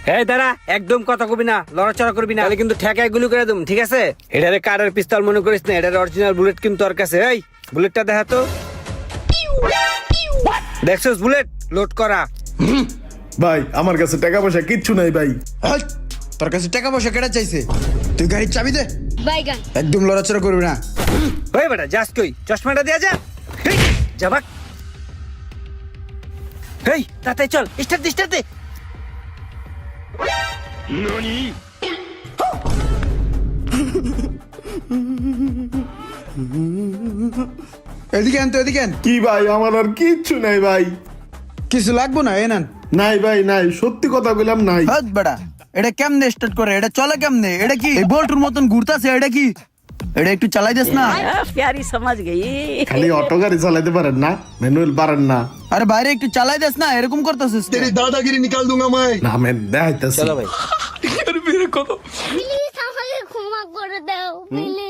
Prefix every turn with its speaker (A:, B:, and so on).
A: এই দাঁড়া, একদম কথা কবি না, লড়াচড়া করবি না, তাহলে কিন্তু ঠেকায় গুলি করে দেবো, ঠিক আছে? এটারে কারের পিস্তল মনে করিস না, এটার অরিজিনাল বুলেট কিন্তু তোর কাছে। এই বুলেটটা দেখা তো। দেখছস বুলেট লোড করা?
B: ভাই আমার কাছে টাকা পয়সা কিচ্ছু নাই ভাই।
C: এই, তোর কাছে টাকা পয়সা কেটে চাইছে? তুই গাড়ির চাবি দে।
D: বাইগান।
C: একদম লড়াচড়া করবি না।
A: ওই বেটা যাস কই? চশমাটা দেয়া যা। হেই, যাবাক। হেই তাড়াতাড়ি চল, স্টার্ট দে, স্টার্ট দে।
C: এদিকে আন তো, এদিকে আন।
B: কি ভাই আমার আর কিচ্ছু নাই ভাই।
C: কিছু লাগবো না, এনান।
B: নাই ভাই নাই, সত্যি কথা বললাম নাই।
C: হাত বেটা, এটা কেমনে স্টার্ট করে? এটা চলে কেমনে? এটা কি এই বল্টুর মতন ঘুরতাছে? এটা কি? এটা একটু চালাই দিস না।
E: प्यारी समझ गई।
B: খালি অটো গাড়ি চালাতে পারেন না, ম্যানুয়াল পারেন না?
C: আরে বাইরে একটু চালাই দিস না, এরকম করতেছিস কেন?
F: दादागिरी निकाल दूंगा मैं।
B: না মেন দেখাইতেছি।
A: চলো ভাই।
D: প্লিজ আমাকে ক্ষমা করে দাও প্লিজ।